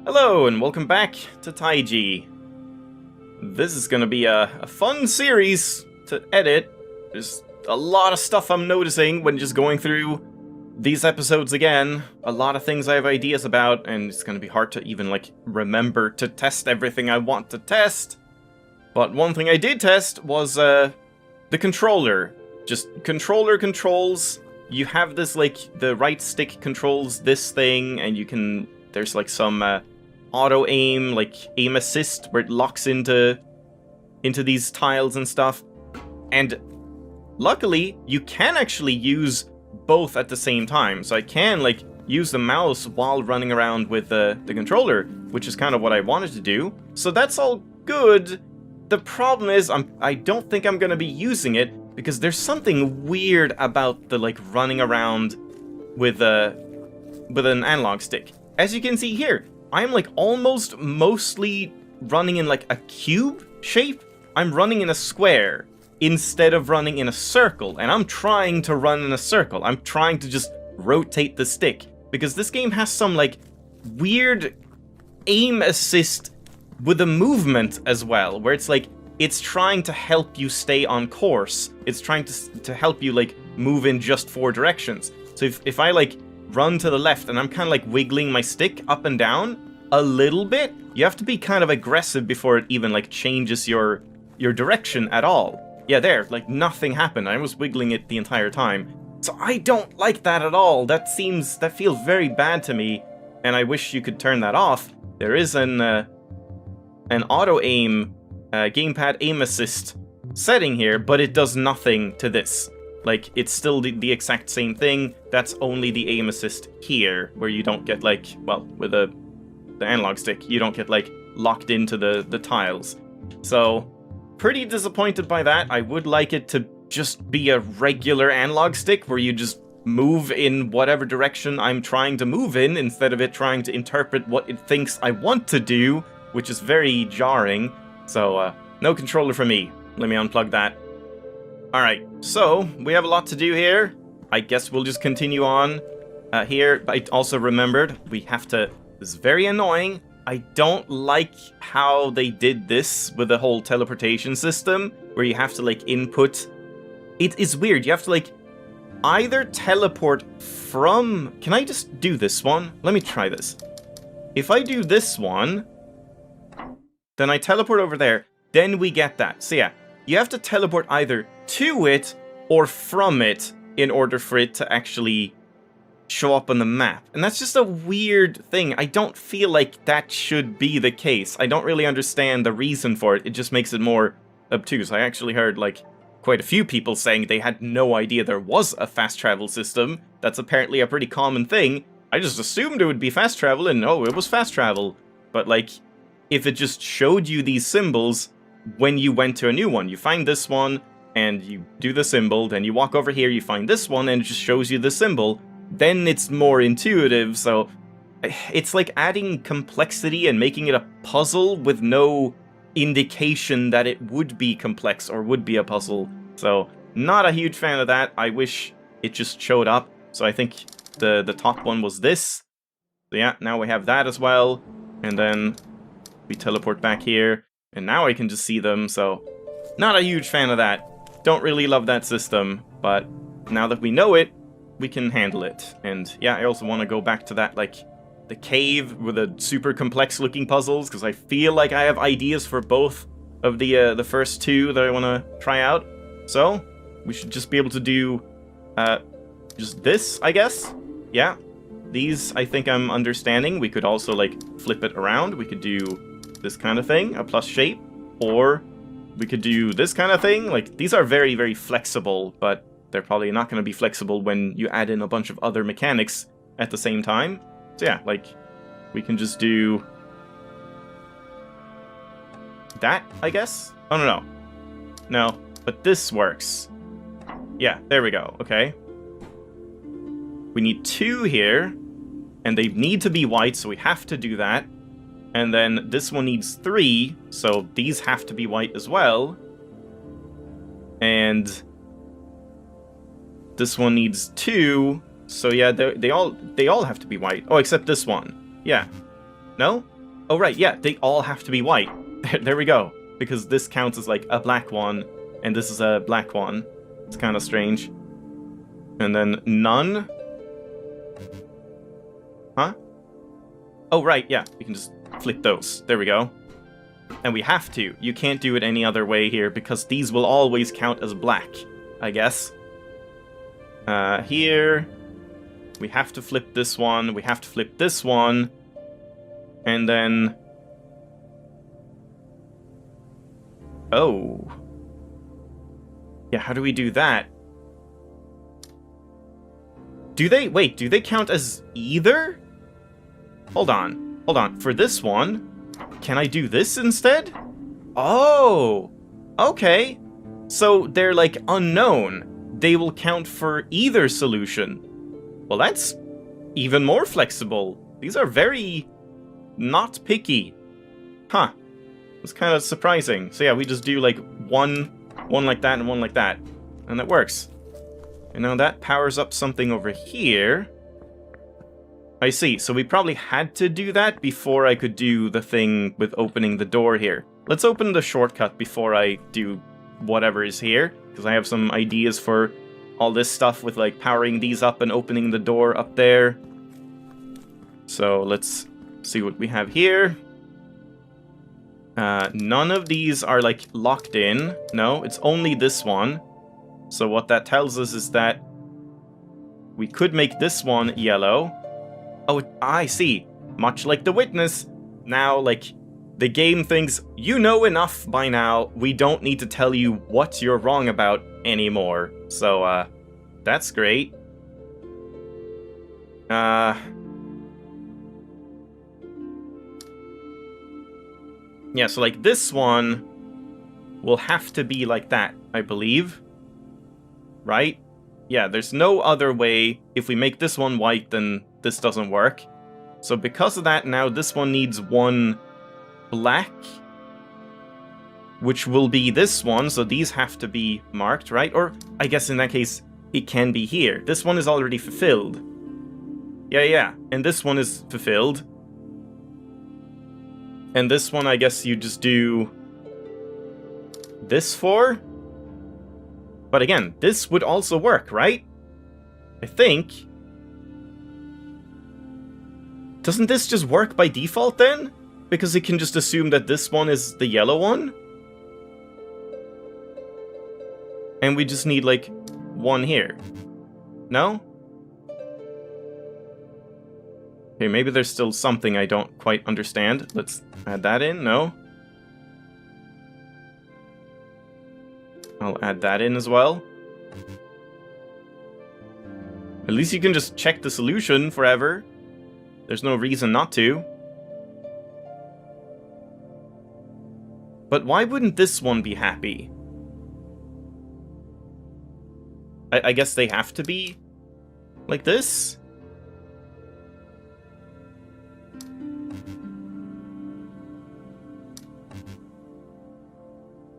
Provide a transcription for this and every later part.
Hello and welcome back to Taiji. This is gonna be a fun series to edit. There's a lot of stuff I'm noticing when just going through these episodes again. A lot of things I have ideas about, and it's gonna be hard to even remember to test everything I want to test. But one thing I did test was the controller. Just controller controls. You have this the right stick controls this thing, and you can there's some auto aim, aim assist, where it locks into these tiles and stuff. And luckily, you can actually use both at the same time. So I can use the mouse while running around with the controller, which is kind of what I wanted to do. So that's all good. The problem is I don't think I'm gonna be using it because there's something weird about the running around with an analog stick. As you can see here, I'm almost mostly running in a cube shape. I'm running in a square instead of running in a circle, and I'm trying to run in a circle. I'm trying to just rotate the stick because this game has some weird aim assist with the movement as well, where it's trying to help you stay on course. It's trying to help you move in just 4 directions. So if I run to the left and I'm kind of wiggling my stick up and down a little bit, you have to be kind of aggressive before it even changes your direction at all. Yeah, there, nothing happened. I was wiggling it the entire time. So I don't like that at all. That feels very bad to me, and I wish you could turn that off. There is an auto aim gamepad aim assist setting here, but it does nothing to this. It's still the exact same thing. That's only the aim assist here, where you don't get, with the analog stick, you don't get, locked into the tiles. So, pretty disappointed by that. I would like it to just be a regular analog stick, where you just move in whatever direction I'm trying to move in, instead of it trying to interpret what it thinks I want to do, which is very jarring. So, no controller for me. Let me unplug that. Alright, so, we have a lot to do here. I guess we'll just continue on here. I also remembered, we have to... This is very annoying. I don't like how they did this with the whole teleportation system, where you have to, input... It is weird, you have to, either teleport from... Can I just do this one? Let me try this. If I do this one, then I teleport over there, then we get that. So yeah, you have to teleport either to it or from it in order for it to actually show up on the map. And that's just a weird thing. I don't feel like that should be the case. I don't really understand the reason for it. It just makes it more obtuse. I actually heard quite a few people saying they had no idea there was a fast travel system. That's apparently a pretty common thing. I just assumed it would be fast travel, and oh, it was fast travel. But if it just showed you these symbols when you went to a new one, you find this one, and you do the symbol, then you walk over here, you find this one, and it just shows you the symbol, then it's more intuitive. So it's adding complexity and making it a puzzle with no indication that it would be complex or would be a puzzle. So not a huge fan of that. I wish it just showed up. So I think the top one was this. So yeah, now we have that as well, and then we teleport back here, and now I can just see them. So not a huge fan of that. Don't really love that system, but now that we know it, we can handle it. And yeah, I also want to go back to that, the cave with the super complex looking puzzles, because I feel like I have ideas for both of the first 2 that I want to try out. So we should just be able to do just this, I guess. Yeah, these I think I'm understanding. We could also flip it around. We could do this kind of thing, a plus shape, or we could do this kind of thing. These are very, very flexible, but they're probably not going to be flexible when you add in a bunch of other mechanics at the same time. So yeah, we can just do that, I guess? Oh, no. No, but this works. Yeah, there we go. Okay. We need 2 here, and they need to be white, so we have to do that. And then this one needs 3, so these have to be white as well. And this one needs 2, so yeah, they all have to be white. Oh, except this one. Yeah. No? Oh, right, yeah, they all have to be white. There we go. Because this counts as, like, a black one, and this is a black one. It's kind of strange. And then none. Huh? Oh, right, yeah, we can just flip those. There we go. And we have to. You can't do it any other way here, because these will always count as black, I guess. Here, we have to flip this one, we have to flip this one, and then... Oh. Yeah, how do we do that? Do they... Wait, do they count as either? Hold on. Hold on. For this one, can I do this instead? Oh! Okay. So they're, like, unknown. They will count for either solution. Well, that's even more flexible. These are very not picky. Huh. It's kind of surprising. So yeah, we just do like one like that and one like that. And that works. And now that powers up something over here. I see. So we probably had to do that before I could do the thing with opening the door here. Let's open the shortcut before I do whatever is here. Because I have some ideas for all this stuff with like powering these up and opening the door up there. So let's see what we have here. None of these are like locked in. No, it's only this one. So what that tells us is that we could make this one yellow. Oh, I see. Much like the witness. Now, like, the game thinks, you know enough by now. We don't need to tell you what you're wrong about anymore. So, that's great. Yeah, so like this one will have to be like that, I believe. Right? Yeah, there's no other way. If we make this one white, then this doesn't work. So because of that, now this one needs one black, which will be this one, so these have to be marked, right? Or I guess in that case, it can be here. This one is already fulfilled. Yeah, and this one is fulfilled. And this one, I guess you just do this for. But again, this would also work, right? I think. Doesn't this just work by default then? Because it can just assume that this one is the yellow one? And we just need, like, one here. No? Okay, maybe there's still something I don't quite understand. Let's add that in. No? I'll add that in as well. At least you can just check the solution forever. There's no reason not to. But why wouldn't this one be happy? I guess they have to be like this?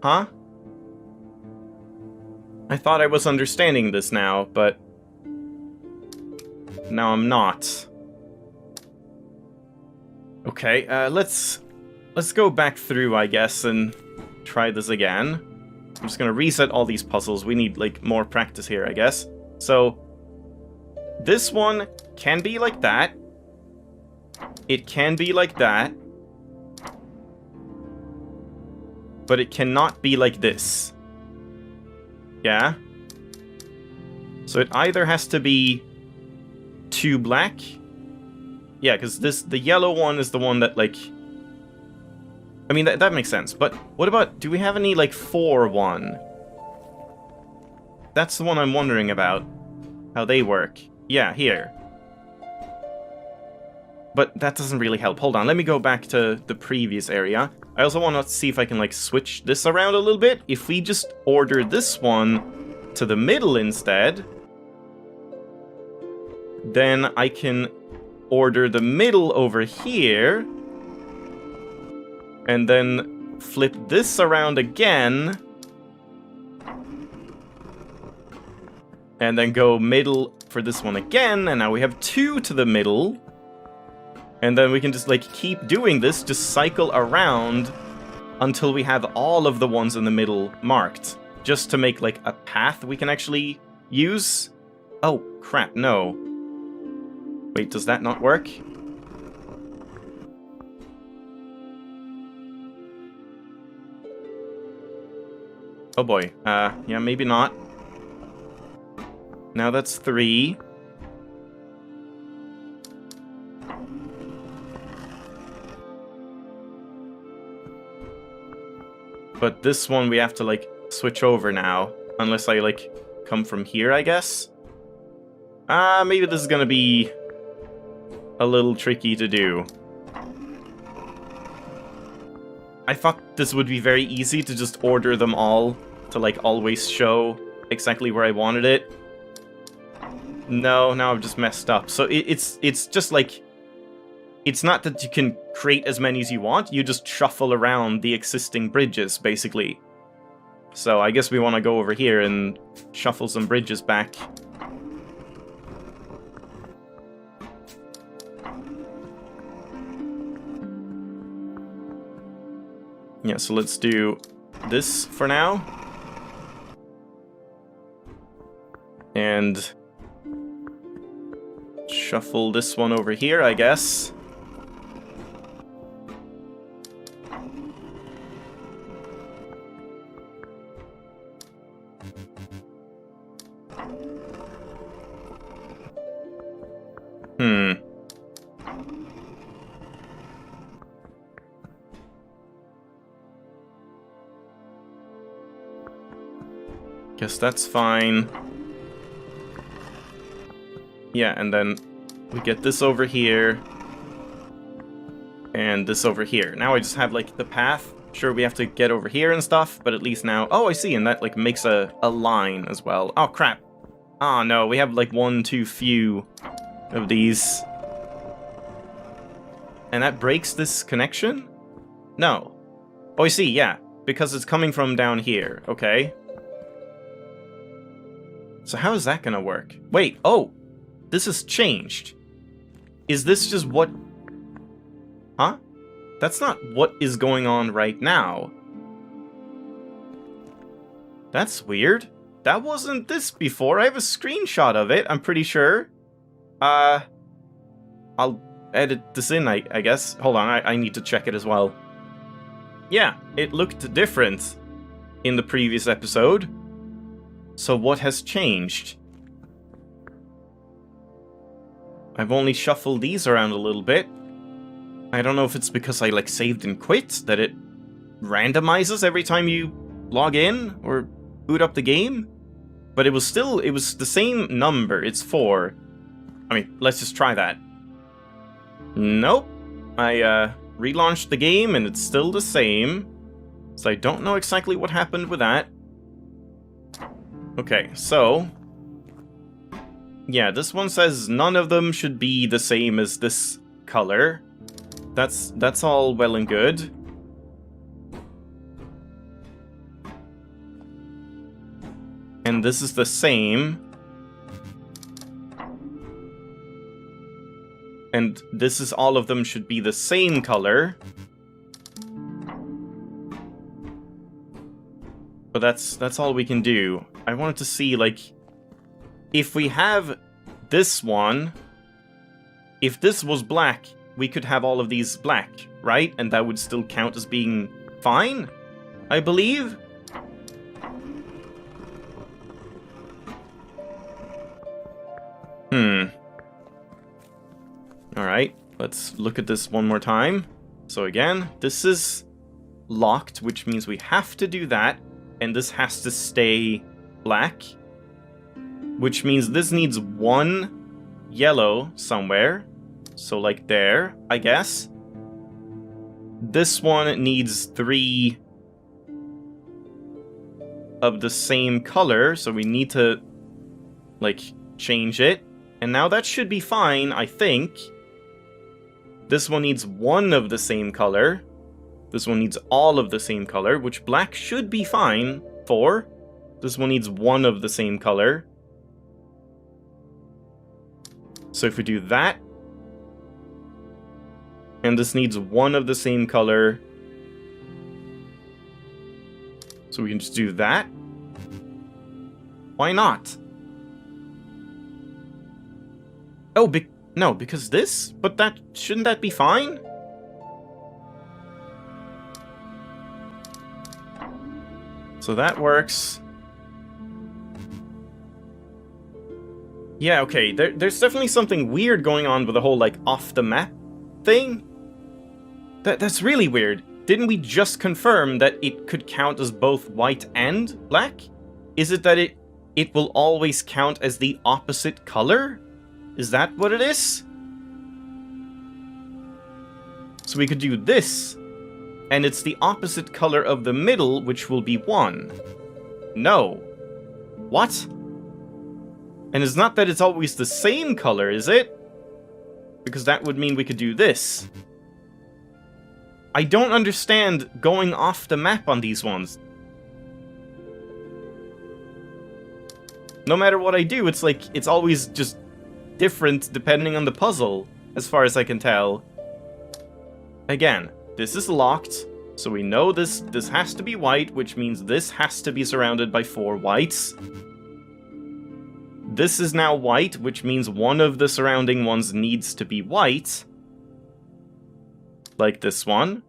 Huh? I thought I was understanding this now, but now I'm not. Okay, let's go back through, I guess, and try this again. I'm just gonna reset all these puzzles. We need, like, more practice here, I guess. So, this one can be like that. It can be like that. But it cannot be like this. Yeah? So it either has to be two black. Yeah, because the yellow one is the one that, like... I mean, that makes sense. But what about... Do we have any, like, 4-1? That's the one I'm wondering about. How they work. Yeah, here. But that doesn't really help. Hold on, let me go back to the previous area. I also want to see if I can, like, switch this around a little bit. If we just order this one to the middle instead, then I can order the middle over here, and then flip this around again, and then go middle for this one again, and now we have 2 to the middle. And then we can just, like, keep doing this, just cycle around until we have all of the ones in the middle marked. Just to make, like, a path we can actually use. Oh, crap, no. Wait, does that not work? Oh boy, yeah, maybe not. Now that's 3. But this one we have to, like, switch over now. Unless I, like, come from here, I guess? Maybe this is gonna be a little tricky to do. I thought this would be very easy to just order them all to, like, always show exactly where I wanted it. No, now I've just messed up. So it's just, like... It's not that you can create as many as you want, you just shuffle around the existing bridges, basically. So I guess we want to go over here and shuffle some bridges back. Yeah, so let's do this for now. And shuffle this one over here, I guess. Guess that's fine. Yeah, and then we get this over here. And this over here. Now I just have, like, the path. Sure, we have to get over here and stuff, but at least now... Oh, I see, and that, like, makes a line as well. Oh, crap. Oh, no, we have, like, one too few of these. And that breaks this connection? No. Oh, I see, yeah. Because it's coming from down here. Okay. So how is that gonna work? Wait, oh! This has changed. Is this just what... Huh? That's not what is going on right now. That's weird. That wasn't this before. I have a screenshot of it, I'm pretty sure. I'll edit this in, I guess. Hold on, I need to check it as well. Yeah, it looked different in the previous episode. So what has changed? I've only shuffled these around a little bit. I don't know if it's because I, like, saved and quit, that it randomizes every time you log in or boot up the game. But it was the same number, it's 4. I mean, let's just try that. Nope. I relaunched the game and it's still the same. So I don't know exactly what happened with that. Okay, so... Yeah, this one says none of them should be the same as this color. That's all well and good. And this is the same. And this is all of them should be the same color. But that's all we can do. I wanted to see, like, if we have this one, if this was black, we could have all of these black, right? And that would still count as being fine, I believe. Alright, let's look at this one more time. So again, this is locked, which means we have to do that. And this has to stay black. Which means this needs one yellow somewhere. So like there, I guess. This one needs 3 of the same color. So we need to, like, change it. And now that should be fine, I think. This one needs 1 of the same color. This one needs all of the same color, which black should be fine for. This one needs 1 of the same color. So if we do that, And this needs one of the same color. So we can just do that. Why not? Oh, no, because this? But shouldn't that be fine? So that works. Yeah, okay, there's definitely something weird going on with the whole, like, off-the-map thing. That's really weird. Didn't we just confirm that it could count as both white and black? Is it that it will always count as the opposite color? Is that what it is? So we could do this, and it's the opposite color of the middle, which will be 1. No. What? And it's not that it's always the same color, is it? Because that would mean we could do this. I don't understand going off the map on these ones. No matter what I do, it's like, it's always just different depending on the puzzle, as far as I can tell. Again, this is locked, so we know this has to be white, which means this has to be surrounded by 4 whites. This is now white, which means one of the surrounding ones needs to be white. Like this one.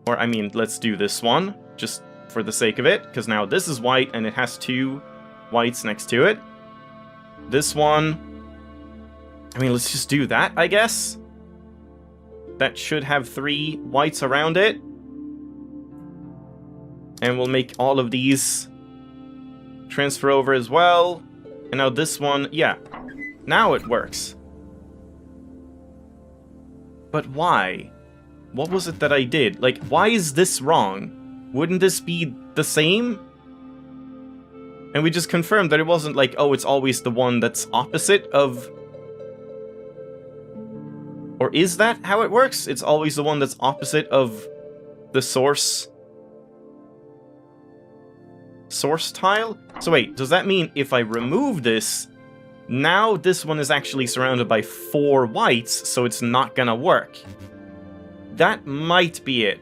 Or, I mean, let's do this one, just for the sake of it, because now this is white and it has 2 whites next to it. This one... I mean, let's just do that, I guess. That should have 3 whites around it. And we'll make all of these transfer over as well. And now this one, yeah. Now it works. But why? What was it that I did? Like, why is this wrong? Wouldn't this be the same? And we just confirmed that it wasn't like, oh, it's always the one that's opposite of... Or is that how it works? It's always the one that's opposite of the source tile? So wait, does that mean if I remove this, now this one is actually surrounded by 4 whites, so it's not gonna work? That might be it.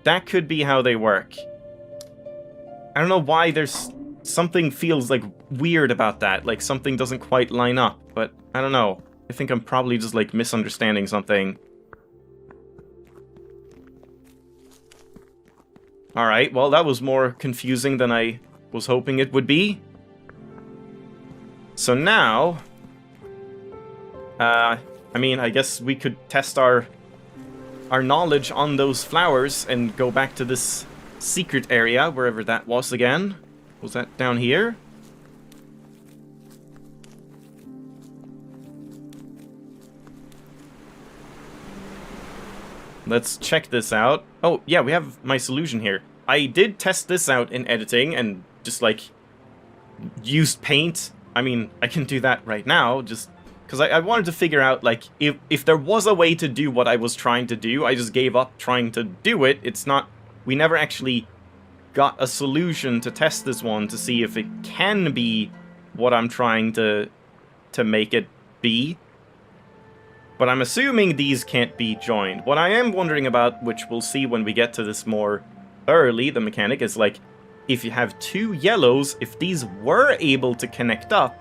That could be how they work. I don't know why there's... Something feels, like, weird about that. Like, something doesn't quite line up. But, I don't know. I think I'm probably just, like, misunderstanding something. Alright, well, that was more confusing than I was hoping it would be. So now... I mean, I guess we could test our knowledge on those flowers and go back to this secret area, wherever that was again. Was that down here? Let's check this out. Oh, yeah, we have my solution here. I did test this out in editing and just, like, used paint. I mean, I can do that right now, just... Because I wanted to figure out, like, if there was a way to do what I was trying to do, I just gave up trying to do it. It's not... We never actually got a solution to test this one to see if it can be what I'm trying to make it be. But I'm assuming these can't be joined. What I am wondering about, which we'll see when we get to this more thoroughly, the mechanic, is, like, if you have 2 yellows, if these were able to connect up,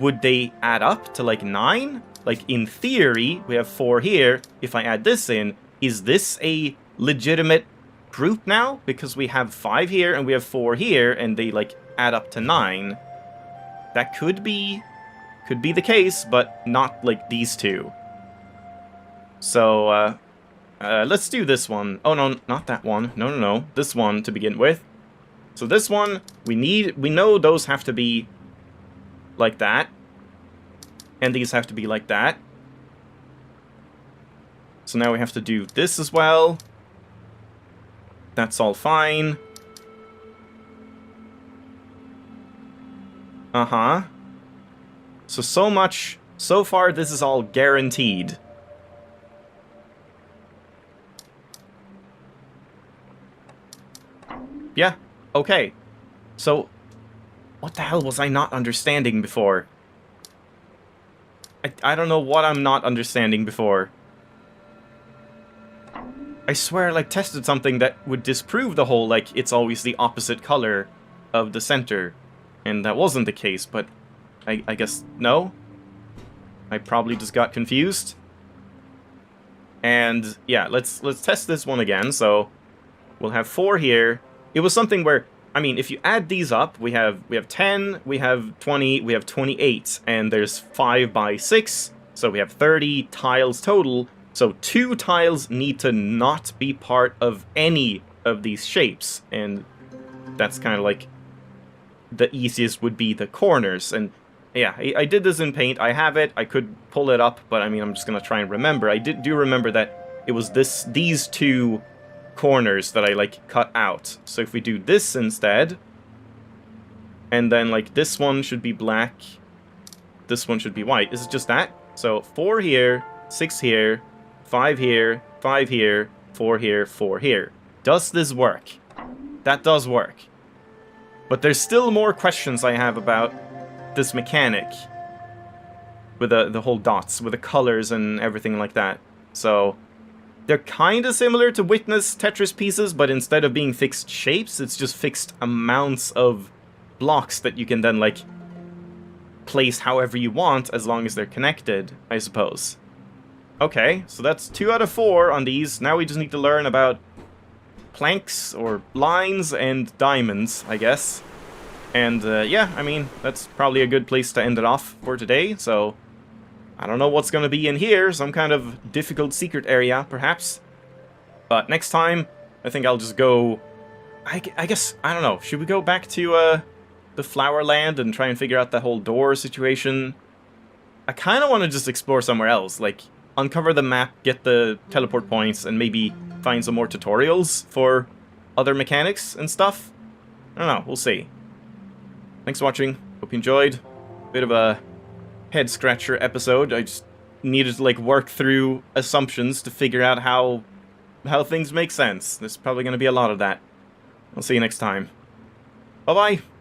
would they add up to, like, 9? Like, in theory, we have 4 here. If I add this in, is this a legitimate group now? Because we have 5 here, and we have 4 here, and they, like, add up to 9. That could be the case, but not, like, these 2. So, let's do this one. Oh, no, not that one. No. This one to begin with. So this one, we know those have to be like that. And these have to be like that. So now we have to do this as well. That's all fine. Uh-huh. So much. So far, this is all guaranteed. Yeah, okay. So, what the hell was I not understanding before? I don't know what I'm not understanding before. I swear I, like, tested something that would disprove the whole, like, it's always the opposite color of the center. And that wasn't the case, but I guess no? I probably just got confused. And yeah, let's test this one again. So we'll have 4 here. It was something where, I mean, if you add these up, we have 10, we have 20, we have 28, and there's 5 by 6, so we have 30 tiles total. So 2 tiles need to not be part of any of these shapes, and that's kind of like the easiest would be the corners. And yeah, I did this in Paint. I have it. I could pull it up, but I mean, I'm just gonna try and remember. I do remember that it was these 2 corners that I, like, cut out. So if we do this instead, and then, like, this one should be black, this one should be white. Is it just that? So 4 here, 6 here, 5 here, 5 here, 4 here, 4 here. Does this work? That does work. But there's still more questions I have about this mechanic with the whole dots, with the colors and everything like that. So they're kind of similar to Witness Tetris pieces, but instead of being fixed shapes, it's just fixed amounts of blocks that you can then, like, place however you want as long as they're connected, I suppose. Okay, so that's 2 out of 4 on these. Now we just need to learn about planks or lines and diamonds, I guess. And yeah, I mean, that's probably a good place to end it off for today. So I don't know what's going to be in here. Some kind of difficult secret area, perhaps. But next time, I think I'll just go... I guess, I don't know. Should we go back to the Flower Land and try and figure out the whole door situation? I kind of want to just explore somewhere else. Like, uncover the map, get the teleport points, and maybe find some more tutorials for other mechanics and stuff. I don't know. We'll see. Thanks for watching. Hope you enjoyed. Bit of a head-scratcher episode. I just needed to, like, work through assumptions to figure out how things make sense. There's probably going to be a lot of that. I'll see you next time. Bye-bye!